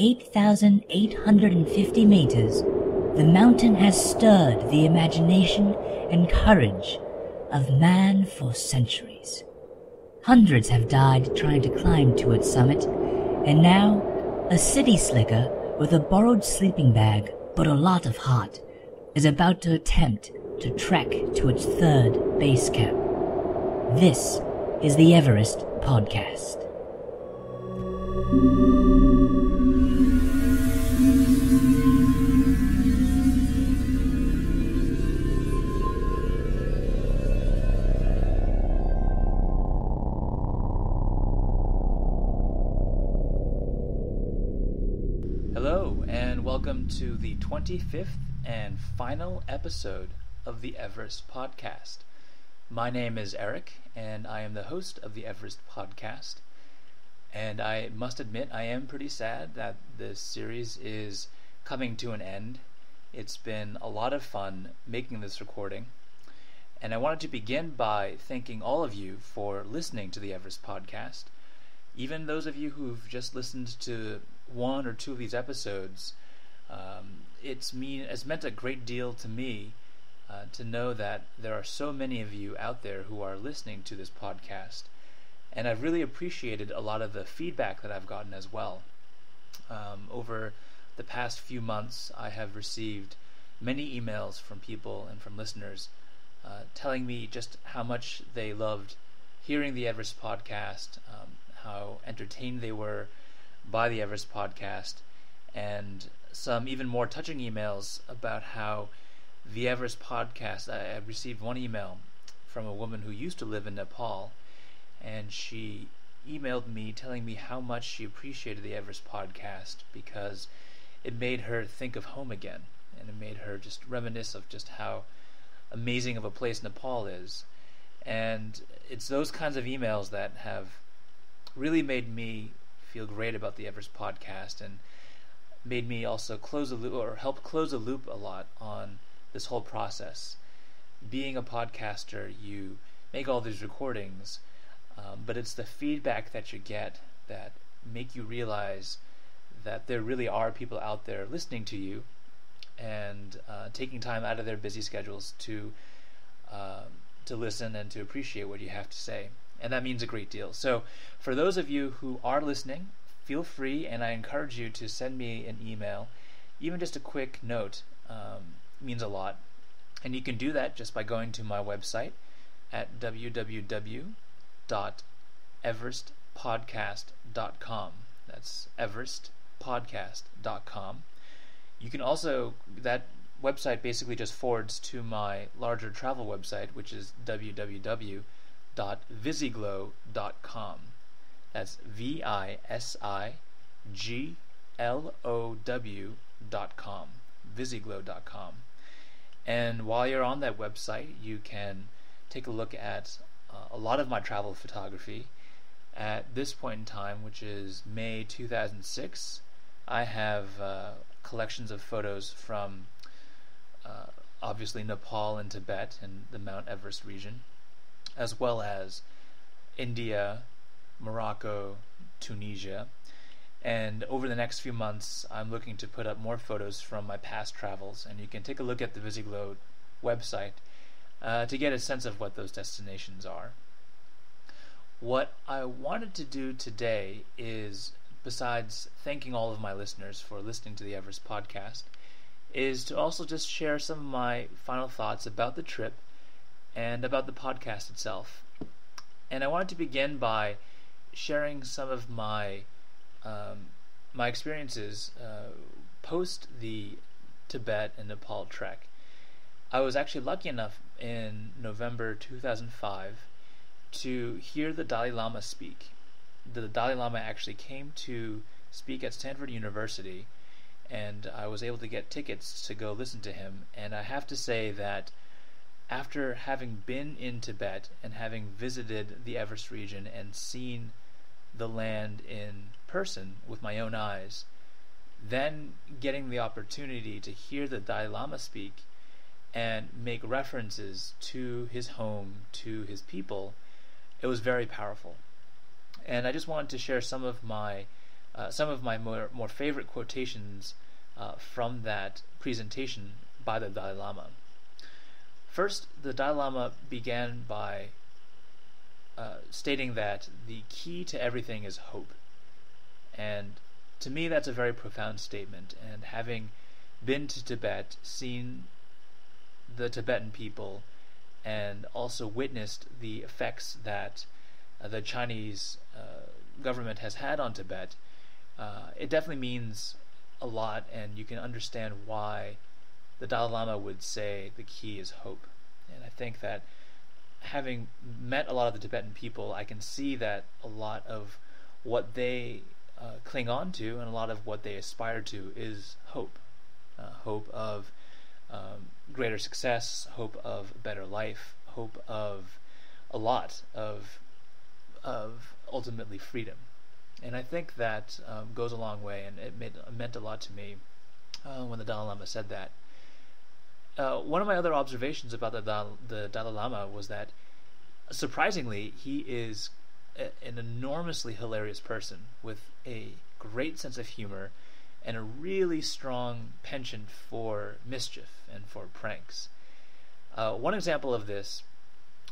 8,850 meters, the mountain has stirred the imagination and courage of man for centuries. Hundreds have died trying to climb to its summit, and now a city slicker with a borrowed sleeping bag but a lot of heart is about to attempt to trek to its third base camp. This is the Everest Podcast. Hello, and welcome to the 25th and final episode of the Everest Podcast. My name is Erick, and I am the host of the Everest Podcast. And I must admit, I am pretty sad that this series is coming to an end. It's been a lot of fun making this recording. And I wanted to begin by thanking all of you for listening to the Everest Podcast. Even those of you who've just listened to one or two of these episodes, it's meant a great deal to me to know that there are so many of you out there who are listening to this podcast. And I've really appreciated a lot of the feedback that I've gotten as well. Over the past few months, I have received many emails from people and from listeners telling me just how much they loved hearing the Everest Podcast, how entertained they were by the Everest Podcast, and some even more touching emails about how the Everest Podcast, I received one email from a woman who used to live in Nepal, and she emailed me telling me how much she appreciated the Everest Podcast because it made her think of home again, and it made her just reminisce of just how amazing of a place Nepal is. And it's those kinds of emails that have really made me feel great about the Everest Podcast and made me also close the loop, or help close the loop a lot on this whole process. Being a podcaster, you make all these recordings, but it's the feedback that you get that make you realize that there really are people out there listening to you and taking time out of their busy schedules to listen and to appreciate what you have to say. And that means a great deal. So for those of you who are listening, feel free, and I encourage you to send me an email. Even just a quick note means a lot. And you can do that just by going to my website at www.everestpodcast.com. That's everestpodcast.com. You can also, that website basically just forwards to my larger travel website, which is www.visiglow.com. That's VISIGLOW.com, visiglow.com. And while you're on that website, you can take a look at a lot of my travel photography. At this point in time, which is May 2006, I have collections of photos from obviously Nepal and Tibet and the Mount Everest region, as well as India, Morocco, Tunisia. And over the next few months, I'm looking to put up more photos from my past travels, and you can take a look at the Visiglow website to get a sense of what those destinations are. What I wanted to do today is, besides thanking all of my listeners for listening to the Everest Podcast, is to also just share some of my final thoughts about the trip and about the podcast itself. And I wanted to begin by sharing some of my experiences post the Tibet and Nepal trek. I was actually lucky enough in November 2005 to hear the Dalai Lama speak. The Dalai Lama actually came to speak at Stanford University, and I was able to get tickets to go listen to him. And I have to say that after having been in Tibet and having visited the Everest region and seen the land in person with my own eyes, then getting the opportunity to hear the Dalai Lama speak and make references to his home, to his people, it was very powerful. And I just wanted to share some of my some of my more favorite quotations from that presentation by the Dalai Lama. First, the Dalai Lama began by stating that the key to everything is hope. And to me, that's a very profound statement. And having been to Tibet, seen the Tibetan people, and also witnessed the effects that the Chinese government has had on Tibet, it definitely means a lot, and you can understand why the Dalai Lama would say the key is hope. And I think that having met a lot of the Tibetan people, I can see that a lot of what they cling on to and a lot of what they aspire to is hope. Hope of greater success, hope of a better life, hope of a lot of ultimately freedom. And I think that goes a long way, and it meant a lot to me when the Dalai Lama said that. One of my other observations about the Dalai Lama was that, surprisingly, he is an enormously hilarious person with a great sense of humor and a really strong penchant for mischief and for pranks. One example of this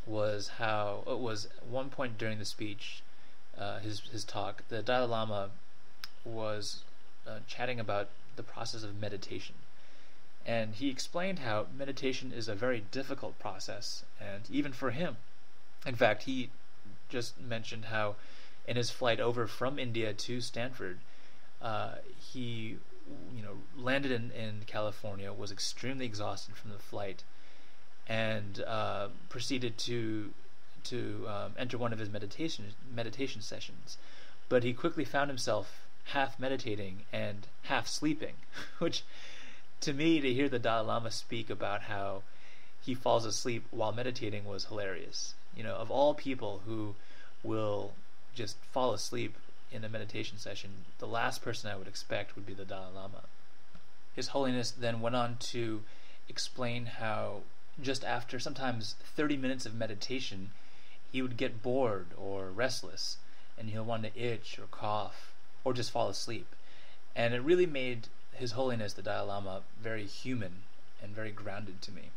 was how it was one point during the speech, his talk, the Dalai Lama was chatting about the process of meditation. And he explained how meditation is a very difficult process, and even for him. In fact, he just mentioned how in his flight over from India to Stanford, he landed in California, was extremely exhausted from the flight, and proceeded to enter one of his meditation sessions. But he quickly found himself half meditating and half sleeping, which, to me, to hear the Dalai Lama speak about how he falls asleep while meditating was hilarious. Of all people who will just fall asleep in a meditation session, the last person I would expect would be the Dalai Lama. His Holiness then went on to explain how just after sometimes 30 minutes of meditation, he would get bored or restless, and he'll want to itch or cough or just fall asleep. And it really made His Holiness the Dalai Lama very human and very grounded to me.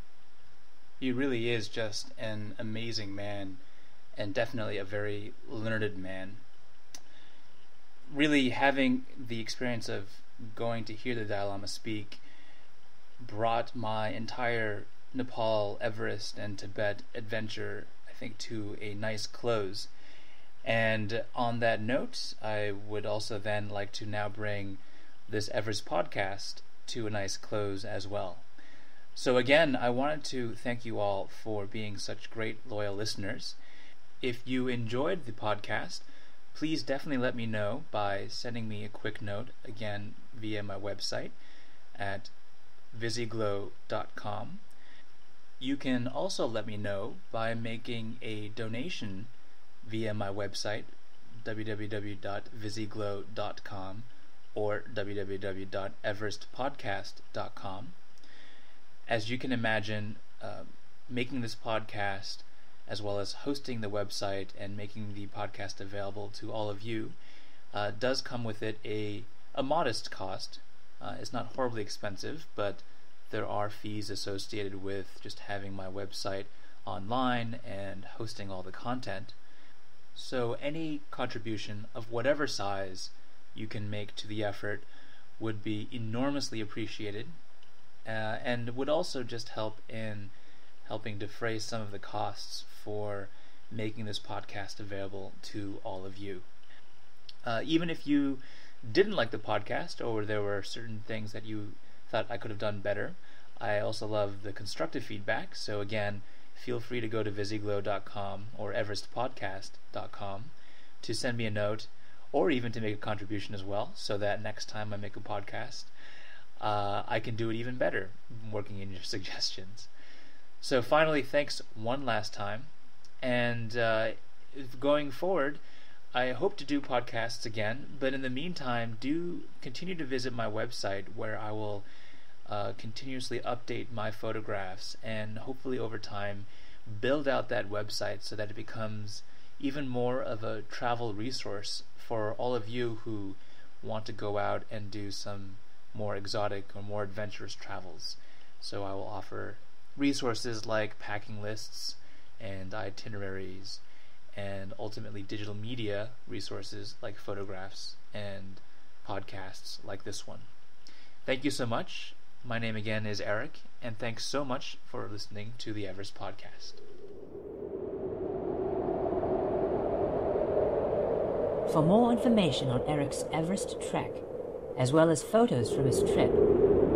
He really is just an amazing man, and definitely a very learned man. Really, having the experience of going to hear the Dalai Lama speak brought my entire Nepal, Everest, and Tibet adventure, I think, to a nice close. And on that note, I would also then like to now bring this Everest podcast to a nice close as well. So again, I wanted to thank you all for being such great loyal listeners. If you enjoyed the podcast, please definitely let me know by sending me a quick note, again, via my website at visyglow.com. You can also let me know by making a donation via my website, www.visyglow.com, or www.everestpodcast.com. As you can imagine, making this podcast, as well as hosting the website and making the podcast available to all of you, does come with it a modest cost. It's not horribly expensive, but there are fees associated with just having my website online and hosting all the content. So any contribution of whatever size you can make to the effort would be enormously appreciated, and would also just help in helping defray some of the costs for making this podcast available to all of you. Even if you didn't like the podcast, or there were certain things that you thought I could have done better, I also love the constructive feedback. So again, feel free to go to visyglow.com or everestpodcast.com to send me a note, or even to make a contribution as well, so that next time I make a podcast, I can do it even better, working in your suggestions. So finally, thanks one last time, and going forward, I hope to do podcasts again, but in the meantime, do continue to visit my website, where I will continuously update my photographs, and hopefully over time build out that website so that it becomes even more of a travel resource for all of you who want to go out and do some more exotic or more adventurous travels. So I will offer resources like packing lists and itineraries, and ultimately digital media resources like photographs and podcasts like this one. Thank you so much. My name again is Eric, and thanks so much for listening to the Everest Podcast. For more information on Erick's Everest trek, as well as photos from his trip,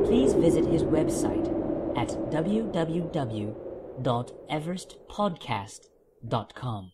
please visit his website at www.everestpodcast.com.